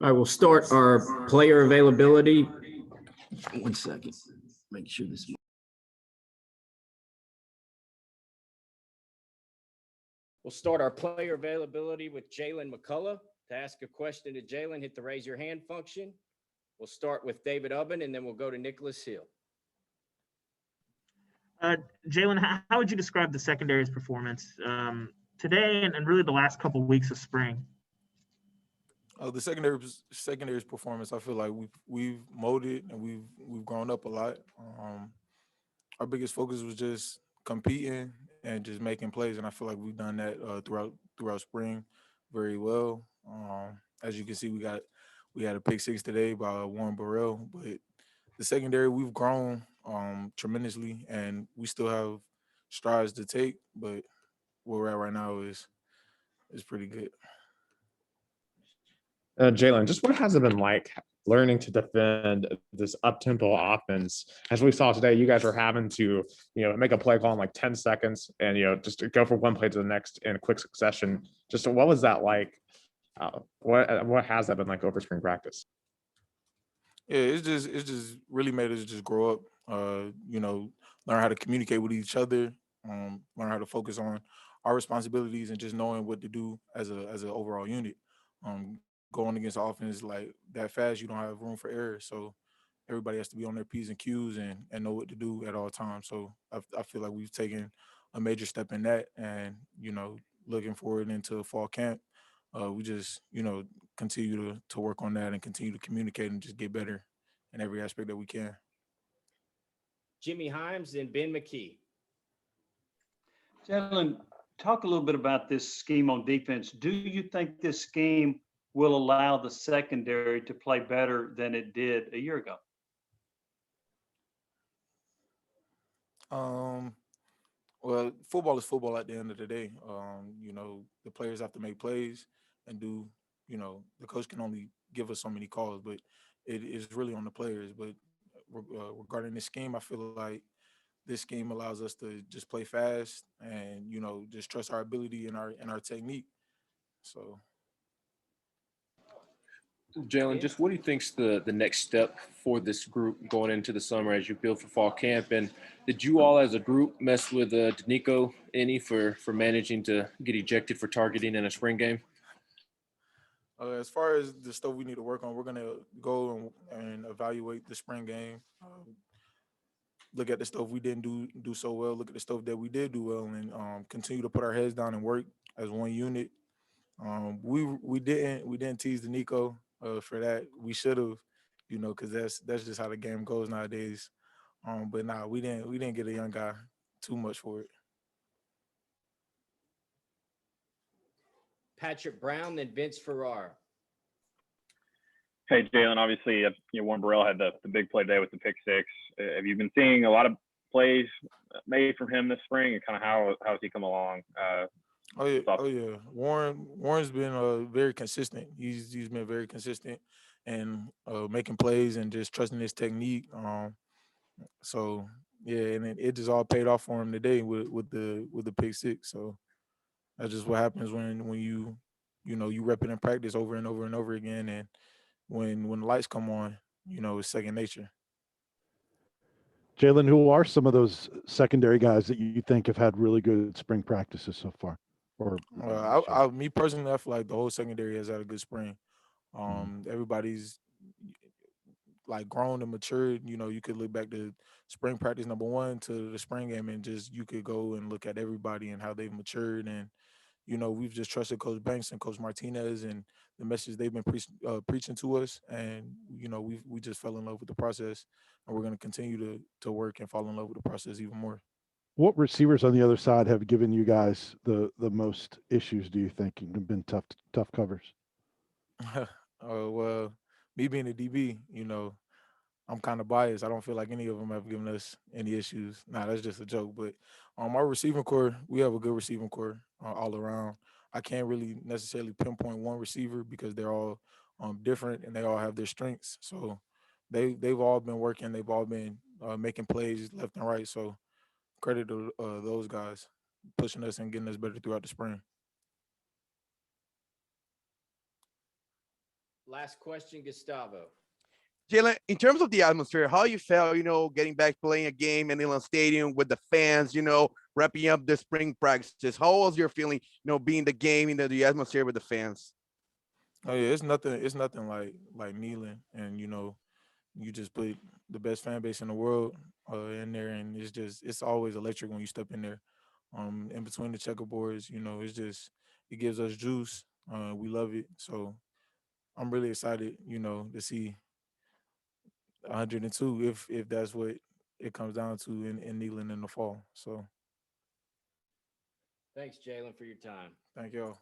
All right, we'll start our player availability. 1 second. Make sure this. We'll start our player availability with Jaylen McCollough. To ask a question to Jaylen, hit the raise your hand function. We'll start with David Ubben, and then we'll go to Nicholas Hill. Jaylen, how would you describe the secondary's performance today and really the last couple of weeks of spring? The secondary's performance, I feel like we've molded and we've grown up a lot. Our biggest focus was just competing and just making plays, and I feel like we've done that throughout spring very well. As you can see, we had a pick six today by Warren Burrell, but the secondary, we've grown tremendously, and we still have strides to take, but where we're at right now is pretty good. Jaylen, just what has it been like learning to defend this up-tempo offense? As we saw today, you guys are having to, make a play call in like 10 seconds and, just go from one play to the next in quick succession. Just what was that like? What has that been like over spring practice? Yeah, it's just really made us just grow up, learn how to communicate with each other, learn how to focus on our responsibilities and just knowing what to do as an overall unit. Going against the offense like that fast, you don't have room for error. So everybody has to be on their P's and Q's and know what to do at all times. So I feel like we've taken a major step in that, and, looking forward into fall camp, we just, continue to work on that and continue to communicate and just get better in every aspect that we can. Jimmy Himes and Ben McKee. Jaylen, talk a little bit about this scheme on defense. Do you think this scheme will allow the secondary to play better than it did a year ago? Well, football is football at the end of the day. The players have to make plays and do, the coach can only give us so many calls, but it is really on the players. But regarding this scheme, I feel like this scheme allows us to just play fast and, just trust our ability and our technique. So. Jaylen, just what do you think's the next step for this group going into the summer as you build for fall camp? And did you all as a group mess with Danico any for managing to get ejected for targeting in a spring game? As far as the stuff we need to work on, we're going to go and evaluate the spring game, look at the stuff we didn't do so well, look at the stuff that we did do well, and continue to put our heads down and work as one unit. We didn't tease Danico for that. We should have, because that's just how the game goes nowadays. But we didn't get a young guy too much for it. Patrick Brown, then Vince Ferrar. Hey, Jaylen, obviously, Warren Burrell had the big play today with the pick six. Have you been seeing a lot of plays made from him this spring, and kind of how has he come along? Oh yeah. Warren's been very consistent. He's been very consistent and making plays and just trusting his technique. So yeah, and it just all paid off for him today with the pick six. So that's just what happens when you rep it in practice over and over and over again, and when the lights come on, it's second nature. Jaylen, who are some of those secondary guys that you think have had really good spring practices so far? Me personally, I feel like the whole secondary has had a good spring. Everybody's like grown and matured. You could look back to spring practice number 1 to the spring game, and just you could go and look at everybody and how they've matured. And we've just trusted Coach Banks and Coach Martinez and the message they've been preaching to us. And we just fell in love with the process, and we're going to continue to work and fall in love with the process even more. What receivers on the other side have given you guys the most issues, do you think, and have been tough covers? Well, me being a DB, I'm kind of biased. I don't feel like any of them have given us any issues. That's just a joke. But our receiving core, we have a good receiving core all around. I can't really necessarily pinpoint one receiver because they're all different and they all have their strengths. So they've all been working. They've all been making plays left and right. So credit to those guys pushing us and getting us better throughout the spring. Last question, Gustavo. Jaylen, in terms of the atmosphere, how you felt, getting back playing a game in Inland Stadium with the fans, wrapping up the spring practices. How was your feeling, being the game, the atmosphere with the fans? Oh yeah, it's nothing like kneeling, and you just put the best fan base in the world in there, and it's always electric when you step in there. In between the checkerboards, it gives us juice. We love it, so I'm really excited, to see 102 if that's what it comes down to in Neyland in the fall. So Thanks, Jaylen, for your time. thank y'all.